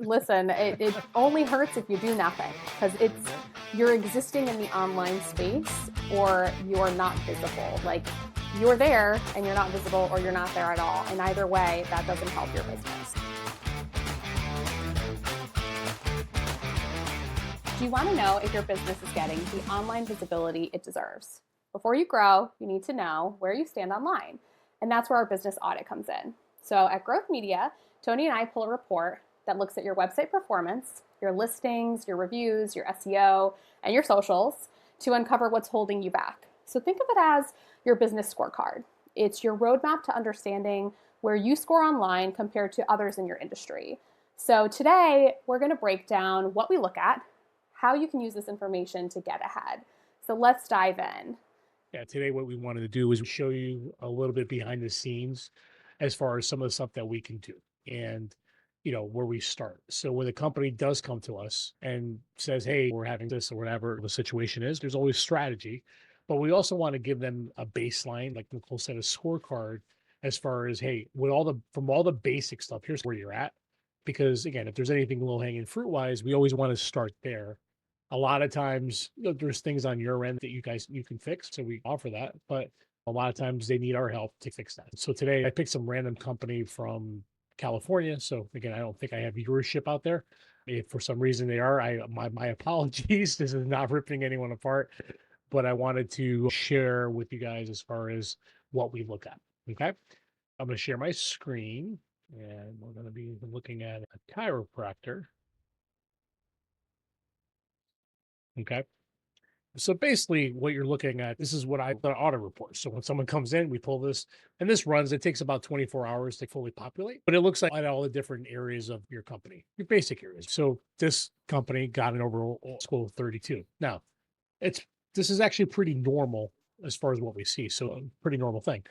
Listen, it only hurts if you do nothing because you're existing in the online space or you're not visible. Like you're there and you're not visible or you're not there at all. And either way, that doesn't help your business. Do you want to know if your business is getting the online visibility it deserves? Before you grow, you need to know where you stand online. And that's where our business audit comes in. So at Growth Media, Tony and I pull a report that looks at your website performance, your listings, your reviews, your SEO, and your socials to uncover what's holding you back. So think of it as your business scorecard. It's your roadmap to understanding where you score online compared to others in your industry. So today, we're going to break down what we look at, how you can use this information to get ahead. So let's dive in. Yeah, today what we wanted to do is show you a little bit behind the scenes as far as some of the stuff that we can do and where we start. So when a company does come to us and says, "Hey, we're having this," or whatever the situation is, there's always strategy, but we also want to give them a baseline, like Nicole said, a scorecard as far as, hey, with all the basic stuff, here's where you're at. Because again, if there's anything low hanging fruit wise, we always want to start there. A lot of times, there's things on your end that you can fix, so we offer that. But a lot of times they need our help to fix that. So today I picked some random company from California. So again, I don't think I have viewership out there. If for some reason they are, my apologies. This is not ripping anyone apart, but I wanted to share with you guys as far as what we look at. Okay. I'm going to share my screen and we're going to be looking at a chiropractor. Okay. So basically, what you're looking at, this is what I the audit report. So when someone comes in, we pull this, and this runs. It takes about 24 hours to fully populate, but it looks like at all the different areas of your company, your basic areas. So this company got an overall score of 32. Now, it's this is actually pretty normal as far as what we see. So a pretty normal thing.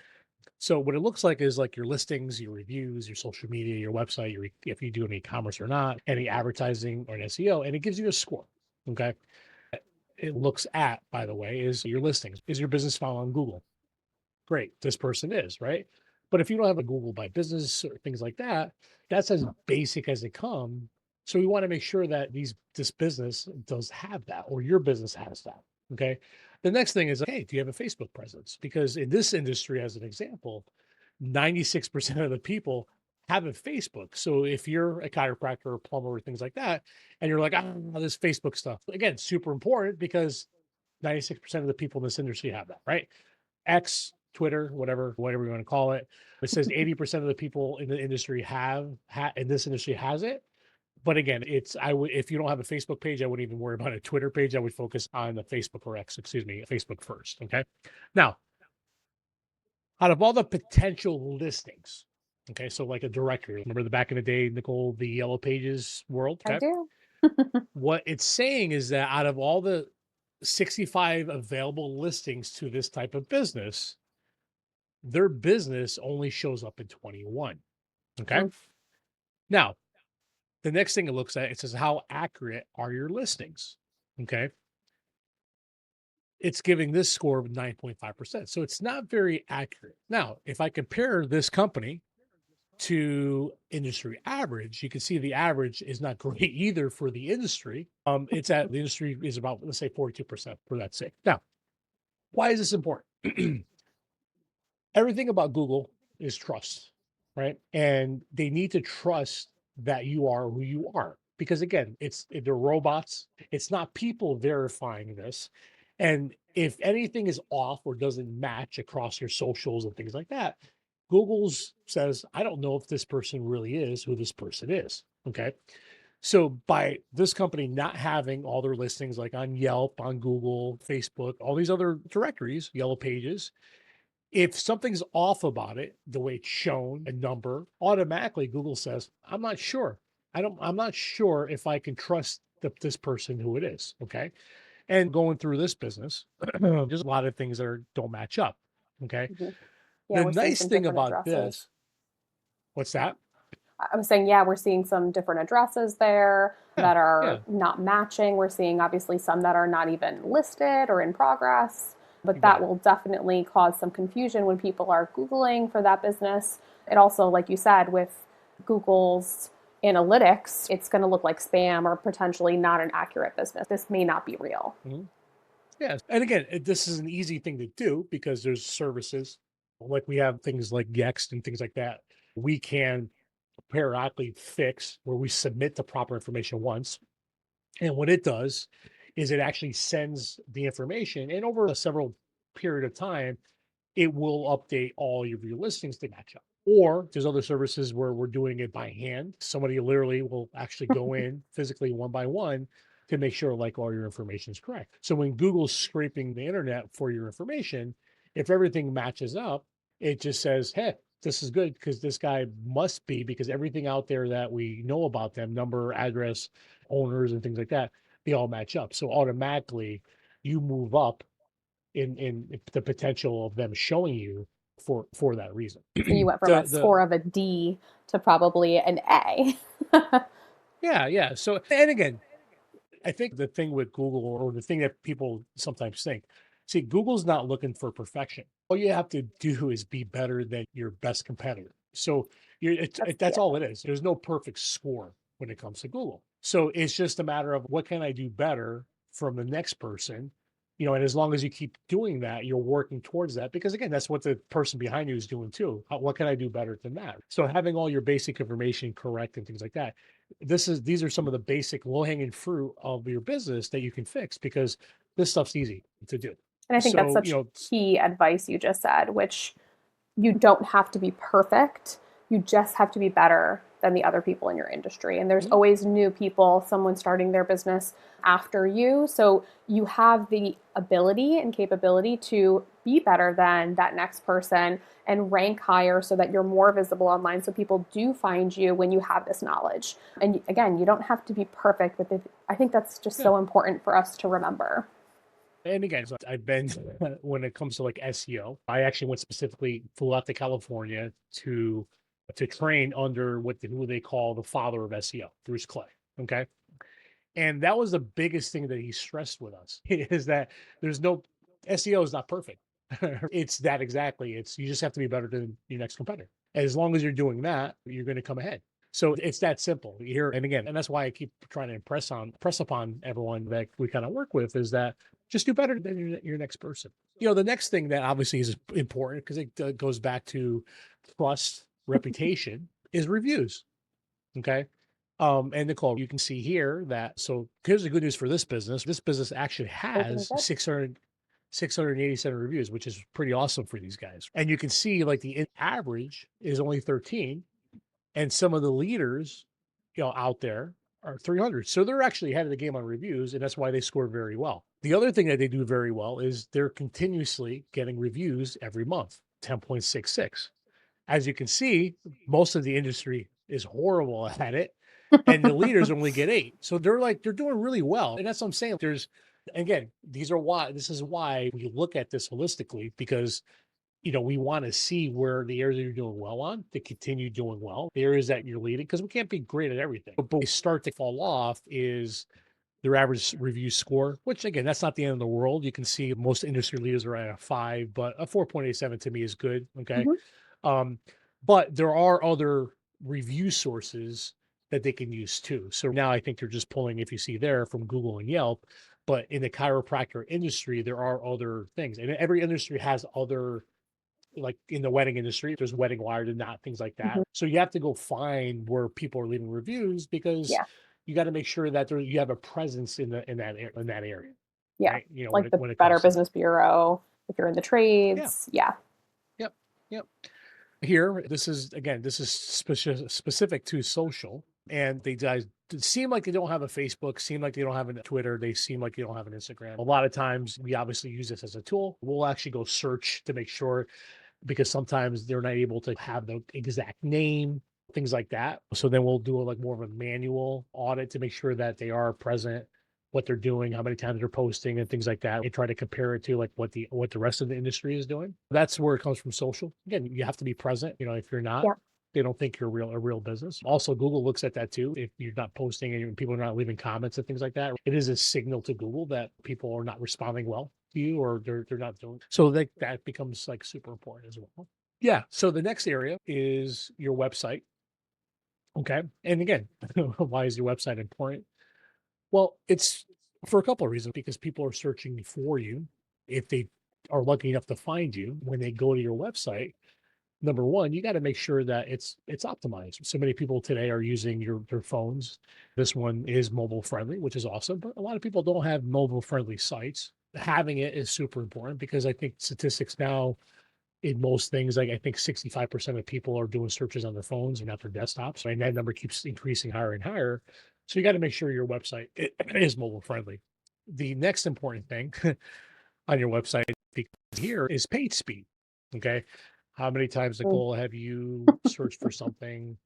So what it looks like is like your listings, your reviews, your social media, your website, if you do any commerce or not, any advertising or an SEO, and it gives you a score. Okay, it looks at, by the way, is your listings. Is your business found on Google? Great. This person is, right? But if you don't have a Google by business or things like that, that's as basic as it comes. So we want to make sure that this business does have that, or your business has that. Okay. The next thing is, hey, do you have a Facebook presence? Because in this industry, as an example, 96% of the people have a Facebook. So if you're a chiropractor or plumber or things like that, and you're like, this Facebook stuff, again, super important because 96% of the people in this industry have that, right? X, Twitter, whatever you want to call it. It says 80% of the people in the industry in this industry has it. But again, I would if you don't have a Facebook page, I wouldn't even worry about a Twitter page. I would focus on the Facebook or X, excuse me, Facebook first. Okay. Now, out of all the potential listings, okay, so like a directory, remember the back in the day, Nicole, the yellow pages world? I Okay. do. What it's saying is that out of all the 65 available listings to this type of business, their business only shows up in 21. Okay. Oof. Now, the next thing it looks at, it says, how accurate are your listings? Okay. It's giving this score of 9.5%. So it's not very accurate. Now, if I compare this company to industry average, you can see the average is not great either for the industry. It's at the industry is about, let's say 42% for that sake. Now, why is this important? Everything about Google is trust, right? And they need to trust that you are who you are. Because again, they're robots. It's not people verifying this. And if anything is off or doesn't match across your socials and things like that, Google's says, I don't know if this person really is who this person is. Okay. So by this company not having all their listings like on Yelp, on Google, Facebook, all these other directories, yellow pages, if something's off about it, the way it's shown, a number, automatically Google says, I'm not sure. I'm not sure if I can trust this person who it is. Okay. And going through this business, there's a lot of things that don't match up. Okay. Mhm. Yeah, The we're seeing nice some thing different about addresses. this, what's that? I was saying, yeah, we're seeing some different addresses there Yeah. that Yeah. are not matching. We're seeing obviously some that are not even listed or in progress, but You that got it. will definitely cause some confusion when people are Googling for that business. It also, like you said, with Google's analytics, it's going to look like spam or potentially not an accurate business. This may not be real. Mhm. Yeah. And again, this is an easy thing to do because there's services like we have things like Yext and things like that. We can periodically fix where we submit the proper information once. And what it does is it actually sends the information, and over a several period of time, it will update all of your listings to match up. Or there's other services where we're doing it by hand. Somebody literally will actually go in physically one by one to make sure like all your information is correct. So when Google's scraping the internet for your information, if everything matches up, it just says, hey, this is good because this guy must be, because everything out there that we know about them, number, address, owners, and things like that, they all match up. So automatically you move up in the potential of them showing you for that reason. So you went from a The score of a D to probably an A. Yeah. So, and again, I think the thing with Google, or the thing that people sometimes think, see, Google's not looking for perfection. All you have to do is be better than your best competitor. So that's Yeah. all it is. There's no perfect score when it comes to Google. So it's just a matter of what can I do better from the next person, and as long as you keep doing that, you're working towards that, because again, that's what the person behind you is doing too. What can I do better than that? So having all your basic information correct and things like that, these are some of the basic low-hanging fruit of your business that you can fix, because this stuff's easy to do. And I think that's So, such key advice you just said, which you don't have to be perfect. You just have to be better than the other people in your industry. And there's mhm, always new people, someone starting their business after you. So you have the ability and capability to be better than that next person and rank higher so that you're more visible online, so people do find you when you have this knowledge. And again, you don't have to be perfect with it. I think that's just yeah. so important for us to remember. And again, so I've been when it comes to like SEO, I actually went specifically flew out to California to train under who they call the father of SEO, Bruce Clay. Okay. And that was the biggest thing that he stressed with us is that there's no SEO is not perfect. It's that exactly. It's you just have to be better than your next competitor. As long as you're doing that, you're going to come ahead. So it's that simple here. And again, and that's why I keep trying to press upon everyone that we kind of work with, is that just do better than your next person. The next thing that obviously is important, because it goes back to trust, reputation, is reviews. Okay. And Nicole, you can see here that, so here's the good news for this business. This business actually Everything has good? 687 reviews, which is pretty awesome for these guys. And you can see like the average is only 13. And some of the leaders, out there are 300. So they're actually ahead of the game on reviews. And that's why they score very well. The other thing that they do very well is they're continuously getting reviews every month, 10.66. As you can see, most of the industry is horrible at it, and the leaders only get 8. So they're doing really well. And that's what I'm saying. Again, this is why we look at this holistically, because we want to see where the areas that you're doing well on to continue doing well, the areas that you're leading, because we can't be great at everything. But they start to fall off is their average review score, which again, that's not the end of the world. You can see most industry leaders are at a 5, but a 4.87 to me is good. Okay. Mhm. Um, but there are other review sources that they can use too. So now I think they're just pulling, if you see there, from Google and Yelp. But in the chiropractor industry, there are other things, and every industry has other, like in the wedding industry, there's Wedding Wire and not things like that. Mhm. So you have to go find where people are leaving reviews, because Yeah. you got to make sure that you have a presence in that area, Yeah. right? When Like the it Better comes to that. Business Bureau, if you're in the Yeah. trades. Yeah. Yep. Yep. Here, this is specific to social, and they guys seem like they don't have a Facebook, seem like they don't have a Twitter, they seem like they don't have an Instagram. A lot of times, we obviously use this as a tool. We'll actually go search to make sure, because sometimes they're not able to have the exact name, things like that. So then we'll do like more of a manual audit to make sure that they are present, what they're doing, how many times they're posting, and things like that, and try to compare it to like what the rest of the industry is doing. That's where it comes from. Social, again, you have to be present. If you're not, Yeah. they don't think you're a real business. Also, Google looks at that too. If you're not posting and people are not leaving comments and things like that, it is a signal to Google that people are not responding well to you, or they're not doing. So that becomes like super important as well. Yeah. So the next area is your website. Okay. And again, why is your website important? Well, it's for a couple of reasons because people are searching for you. If they are lucky enough to find you when they go to your website, number one, you got to make sure that it's optimized. So many people today are using their phones. This one is mobile friendly, which is awesome, but a lot of people don't have mobile friendly sites. Having it is super important because I think statistics now in most things, like I think 65% of people are doing searches on their phones and not their desktops. And that number keeps increasing higher and higher. So you got to make sure your website is mobile friendly. The next important thing on your website here is page speed. Okay. How many times, Mm. Nicole, have you searched for something?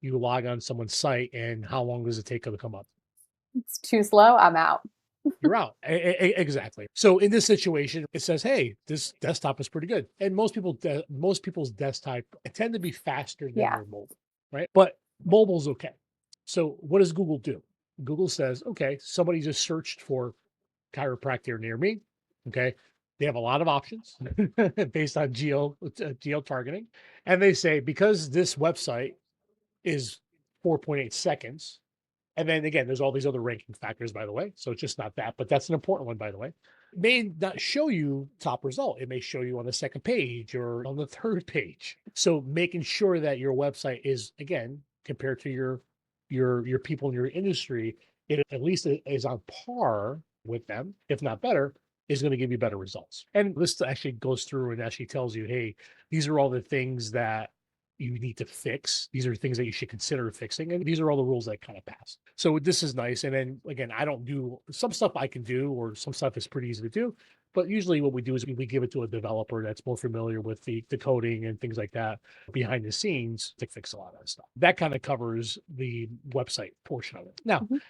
You log on someone's site, and how long does it take to come up? It's too slow, I'm out. You're out. Exactly. So in this situation, it says, "Hey, this desktop is pretty good," and most people's desktop tend to be faster than Yeah. their mobile, right? But mobile's okay. So what does Google do? Google says, "Okay, somebody just searched for chiropractor near me." Okay, they have a lot of options based on geo targeting, and they say because this website is 4.8 seconds, and then again, there's all these other ranking factors, by the way. So it's just not that, but that's an important one, by the way. It may not show you top result. It may show you on the second page or on the third page. So making sure that your website is, again, compared to your people in your industry, it at least is on par with them, if not better, is going to give you better results. And this actually goes through and actually tells you, hey, these are all the things that you need to fix. These are things that you should consider fixing. And these are all the rules that kind of pass. So this is nice. And then again, I don't do some stuff I can do, or some stuff is pretty easy to do. But usually what we do is we give it to a developer that's more familiar with the coding and things like that behind the scenes to fix a lot of that stuff. That kind of covers the website portion of it. Now, Mhm.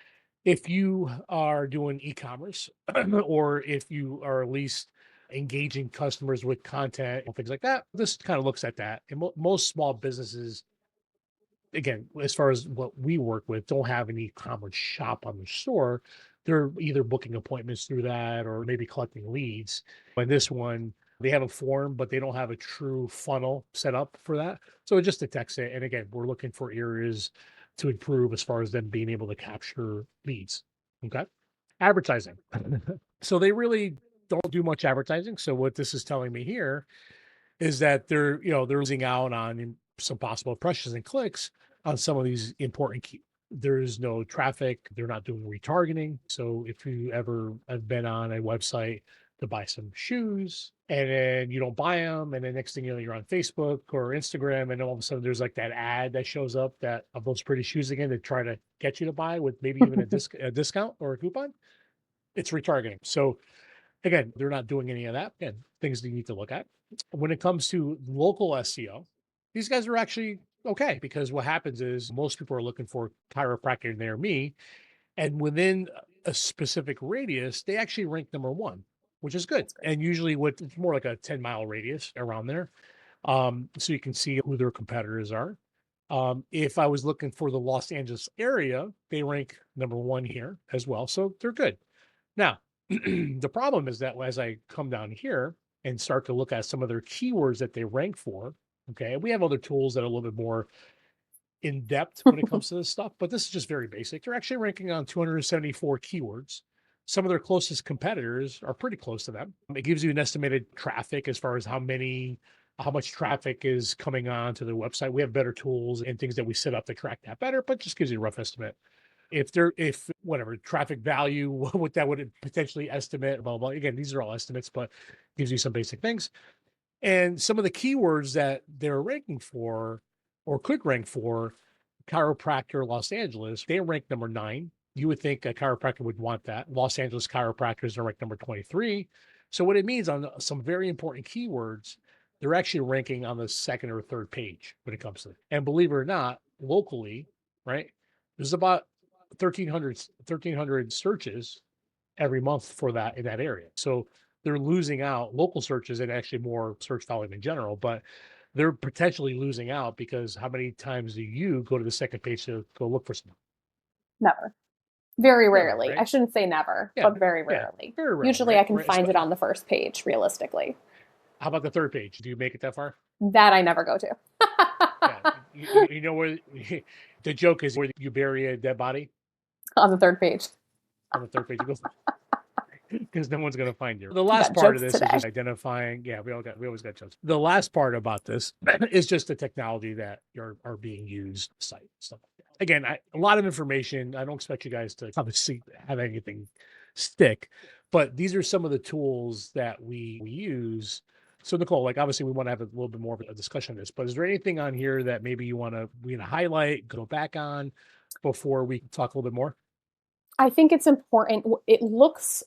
if you are doing e-commerce or if you are at least engaging customers with content and things like that, this kind of looks at that. And most small businesses, again, as far as what we work with, don't have an e-commerce shop on their store. They're either booking appointments through that or maybe collecting leads. And this one, they have a form, but they don't have a true funnel set up for that. So it just detects it. And again, we're looking for areas to improve as far as them being able to capture leads. Okay. Advertising. So they really don't do much advertising. So what this is telling me here is that they're losing out on some possible impressions and clicks on some of these important key. There's no traffic. They're not doing retargeting. So if you ever have been on a website to buy some shoes and then you don't buy them, and then next thing you know, you're on Facebook or Instagram, and all of a sudden there's like that ad that shows up that of those pretty shoes again to try to get you to buy with maybe even a discount or a coupon. It's retargeting. So again, they're not doing any of that. Again, things that you need to look at. When it comes to local SEO, these guys are actually okay because what happens is most people are looking for chiropractor near me. And within a specific radius, they actually rank number one, which is good. That's great. And usually it's more like a 10-mile radius around there. So you can see who their competitors are. If I was looking for the Los Angeles area, they rank number one here as well. So they're good. Now, the problem is that as I come down here and start to look at some of their keywords that they rank for, okay, we have other tools that are a little bit more in depth when it comes to this stuff, but this is just very basic. They're actually ranking on 274 keywords. Some of their closest competitors are pretty close to them. It gives you an estimated traffic as far as how much traffic is coming on to their website. We have better tools and things that we set up to track that better, but just gives you a rough estimate. If whatever traffic value, what that would potentially estimate, blah, blah. Again, these are all estimates, but gives you some basic things. And some of the keywords that they're ranking for or could rank for, chiropractor Los Angeles, they rank number 9. You would think a chiropractor would want that. Los Angeles chiropractors are ranked number 23. So what it means on some very important keywords, they're actually ranking on the second or third page when it comes to it. And believe it or not, locally, right? There's about 1,300 searches every month for that in that area. So they're losing out local searches and actually more search volume in general, but they're potentially losing out because how many times do you go to the second page to go look for something? Never. Very Never, rarely. I right? shouldn't say never, Yeah, but very yeah, rarely. very rarely, Usually I right? can find it on the first page, realistically. How about the third page? Do you make it that far? That I never go to. Yeah, you know where the joke is where you bury a dead body On the third page. on the third page. It goes because no one's going to find you. The We last got part of jokes this is today. just identifying. Yeah, we always got jokes. The last part about this is just the technology that are being used, site stuff like that. Again, a lot of information. I don't expect you guys to obviously have anything stick, but these are some of the tools that we use. So Nicole, like obviously we want to have a little bit more of a discussion on this, but is there anything on here that maybe you want to highlight, go back on before we talk a little bit more? I think it's important. It looks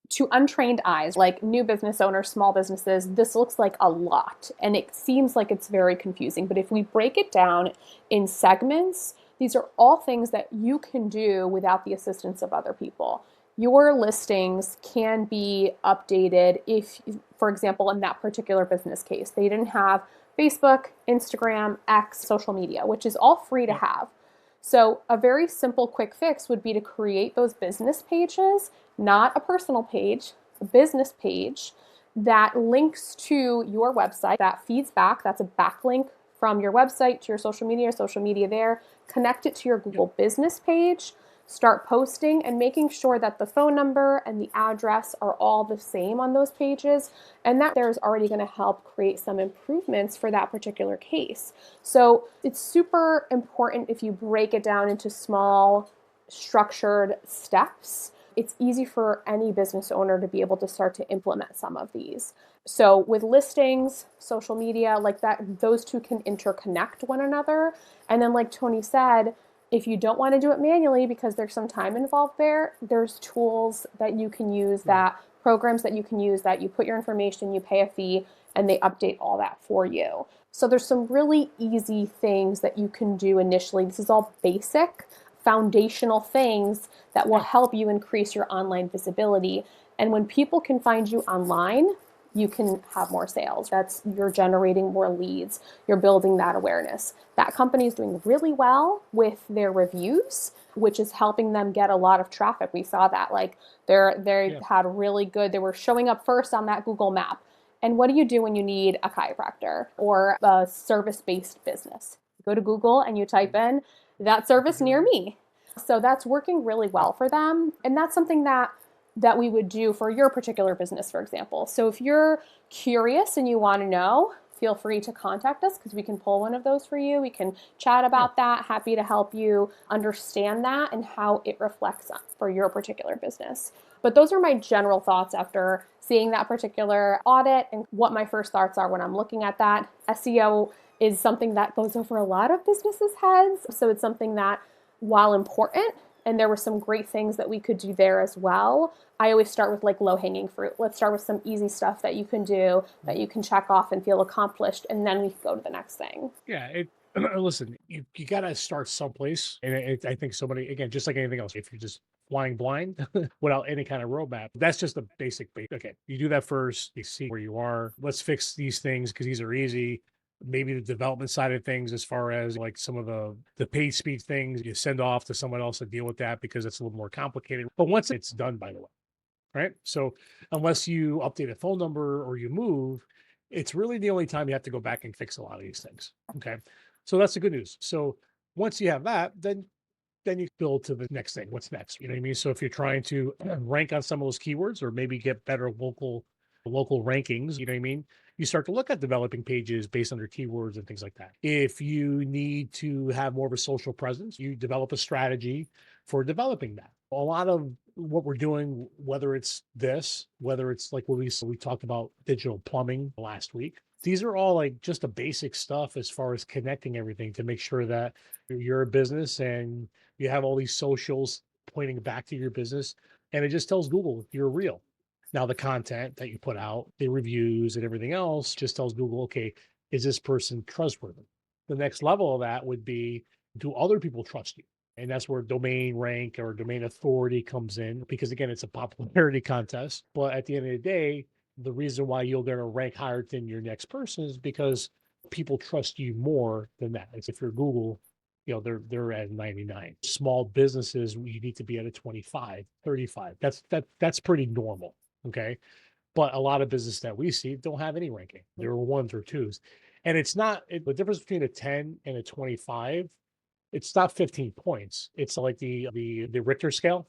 to untrained eyes, like new business owners, small businesses, this looks like a lot and it seems like it's very confusing. But if we break it down in segments, these are all things that you can do without the assistance of other people. Your listings can be updated if, for example, in that particular business case, they didn't have Facebook, Instagram, X, social media, which is all free to Yep. have. So, a very simple quick fix would be to create those business pages, not a personal page, a business page that links to your website, that feeds back. That's a backlink from your website to your social media there. Connect it to your Yep. Google business page. Start posting and making sure that the phone number and the address are all the same on those pages. And that there's already going to help create some improvements for that particular case. So it's super important if you break it down into small, structured steps. It's easy for any business owner to be able to start to implement some of these. So with listings, social media, like that, those two can interconnect one another. And then like Tony said, if you don't want to do it manually because there's some time involved there, there's tools that you can use, Right. that programs that you can use, that you put your information, you pay a fee, and they update all that for you. So there's some really easy things that you can do initially. This is all basic, foundational things that will Yeah. help you increase your online visibility. And when people can find you online, you can have more sales. That's you're generating more leads. You're building that awareness. That company is doing really well with their reviews, which is helping them get a lot of traffic. We saw that like they Yeah. had really good. They were showing up first on that Google map. And what do you do when you need a chiropractor or a service-based business? You go to Google and you type in that service near me. So that's working really well for them. And that's something that we would do for your particular business, for example. So if you're curious and you want to know, feel free to contact us because we can pull one of those for you. We can chat Yeah. about that. Happy to help you understand that and how it reflects for your particular business. But those are my general thoughts after seeing that particular audit and what my first thoughts are when I'm looking at that. SEO is something that goes over a lot of businesses' heads. So it's something that, while important, and there were some great things that we could do there as well, I always start with like low hanging fruit. Let's start with some easy stuff that you can do, that you can check off and feel accomplished, and then we can go to the next thing. Yeah, listen, you got to start someplace, and I think somebody again, just like anything else, if you're just flying blind without any kind of roadmap, that's just a basic. Okay, you do that first. You see where you are. Let's fix these things because these are easy. Maybe the development side of things, as far as like some of the paid speed things, you send off to someone else to deal with that because it's a little more complicated. But once it's done, by the way, right? So unless you update a phone number or you move, it's really the only time you have to go back and fix a lot of these things. Okay. So that's the good news. So once you have that, then you build to the next thing. What's next? You know what I mean? So if you're trying to rank on some of those keywords or maybe get better local rankings, you know what I mean? You start to look at developing pages based on their keywords and things like that. If you need to have more of a social presence, you develop a strategy for developing that. A lot of what we're doing, whether it's this, whether it's like what we talked about digital plumbing last week, these are all like just the basic stuff as far as connecting everything to make sure that you're a business and you have all these socials pointing back to your business, and it just tells Google you're real. Now, the content that you put out, the reviews and everything else just tells Google, okay, is this person trustworthy? The next level of that would be, do other people trust you? And that's where domain rank or domain authority comes in, because again, it's a popularity contest. But at the end of the day, the reason why you're going to rank higher than your next person is because people trust you more than that. It's if you're Google, they're at 99. Small businesses, you need to be at a 25, 35. That's pretty normal. Okay. But a lot of business that we see don't have any ranking. They're ones or twos. And it's not the difference between a 10 and a 25. It's not 15 points. It's like the Richter scale.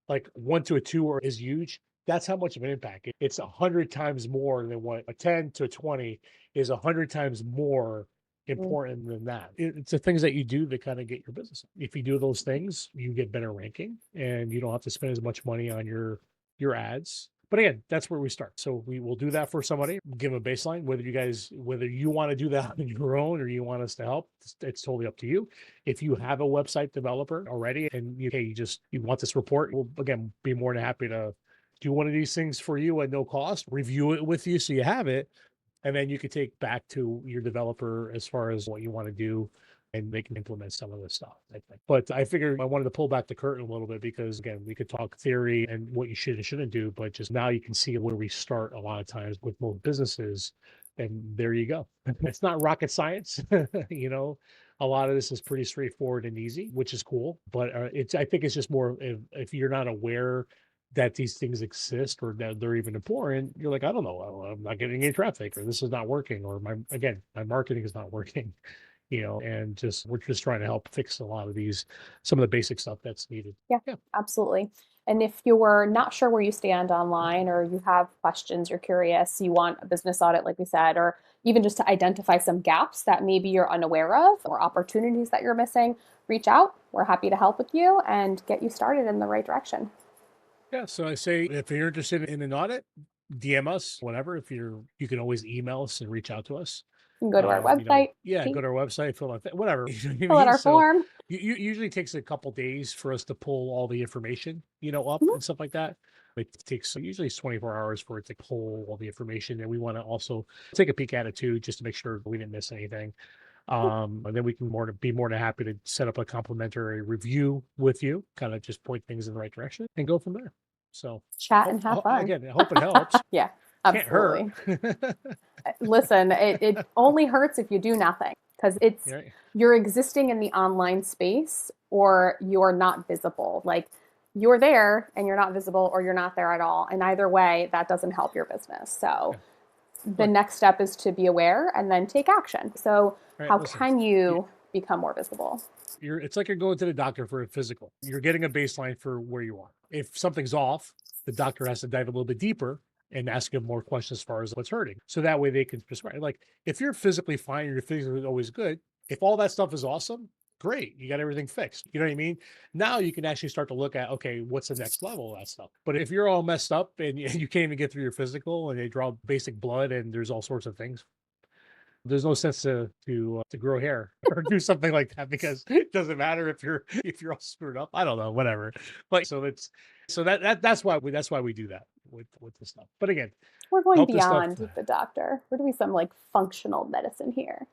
Like 1 to a 2 is huge. That's how much of an impact. It's 100 times more than what a 10 to a 20 is. 100 times more important than that. It's the things that you do that kind of get your business. If you do those things, you get better ranking, and you don't have to spend as much money on your ads. But again, that's where we start. So we will do that for somebody, give them a baseline, whether you want to do that on your own or you want us to help, it's totally up to you. If you have a website developer already and you want this report, we'll again be more than happy to do one of these things for you at no cost, review it with you so you have it, and then you could take back to your developer as far as what you want to do, and they can implement some of this stuff, I think. But I figured I wanted to pull back the curtain a little bit because, again, we could talk theory and what you should and shouldn't do, but just now you can see where we start a lot of times with most businesses, and there you go. It's not rocket science, A lot of this is pretty straightforward and easy, which is cool. But I think it's just more if you're not aware that these things exist or that they're even important, you're like, I don't know, I'm not getting any traffic, or this is not working, or my marketing is not working. And we're just trying to help fix some of the basic stuff that's needed. Yeah, absolutely. And if you're not sure where you stand online, or you have questions, you're curious, you want a business audit, like we said, or even just to identify some gaps that maybe you're unaware of or opportunities that you're missing, reach out. We're happy to help with you and get you started in the right direction. Yeah. So I say, if you're interested in an audit, DM us, whatever. You can always email us and reach out to us. You can go to our website. Go to our website, fill out whatever. Fill out our form. You usually takes a couple days for us to pull all the information, up and stuff like that. It takes usually it's 24 hours for it to pull all the information, and we want to also take a peek at it too, just to make sure we didn't miss anything. And then we can be more than happy to set up a complimentary review with you, kind of just point things in the right direction and go from there. So chat and have fun. Again, I hope it helps. Yeah, absolutely. Can't hurt. Listen, it only hurts if you do nothing, because you're existing in the online space, or you're not visible. Like, you're there and you're not visible, or you're not there at all. And either way, that doesn't help your business. So the next step is to be aware and then take action. So can you become more visible? It's like you're going to the doctor for a physical. You're getting a baseline for where you are. If something's off, the doctor has to dive a little bit deeper and ask him more questions as far as what's hurting. So that way they can prescribe. Like, if you're physically fine, your physically is always good. If all that stuff is awesome, great. You got everything fixed. You know what I mean? Now you can actually start to look at, okay, what's the next level of that stuff? But if you're all messed up and you can't even get through your physical, and they draw basic blood and there's all sorts of things, there's no sense to grow hair or do something like that, because it doesn't matter if you're all screwed up. I don't know, whatever. But that's why we do that with this stuff. But again, we're going beyond the doctor. We're doing some like functional medicine here.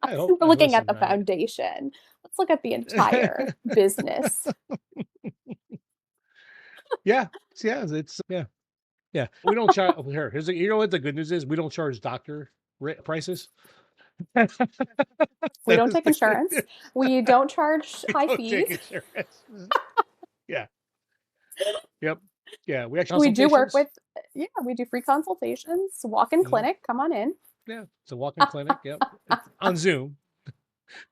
We're looking at the foundation. Let's look at the entire business. Yeah. We don't charge here. You know what the good news is? We don't charge doctor prices. We don't take insurance. We don't charge high fees. Yeah. Yep. Yeah. We do work with. Yeah, we do free consultations. Walk-in clinic. Come on in. Yeah, it's a walk-in clinic. Yep, on Zoom,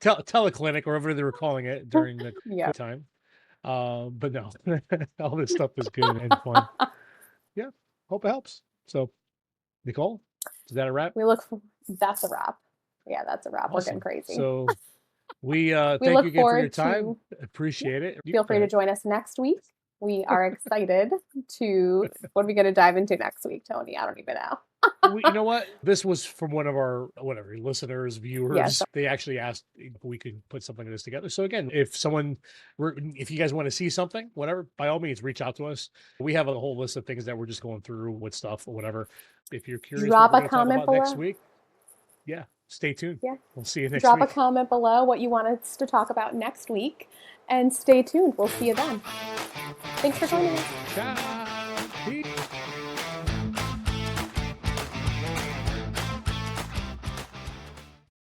teleclinic, or whatever they were calling it during the time. But no, all this stuff is good and fun. Yeah, hope it helps. So, Nicole, is that a wrap? That's a wrap. Yeah, that's a wrap. Awesome. We're getting crazy. So we thank you again for your time. Appreciate it. Feel free to join us next week. We are excited to. What are we going to dive into next week, Tony? I don't even know. You know what? This was from one of our listeners, viewers. Yes. They actually asked if we could put something like this together. So again, if you guys want to see something, whatever, by all means, reach out to us. We have a whole list of things that we're just going through with stuff or whatever. If you're curious, drop a comment below next week. Yeah, stay tuned. Yeah, we'll see you next week. Drop a comment below what you want us to talk about next week, and stay tuned. We'll see you then. Thanks for joining us. Ciao. Peace.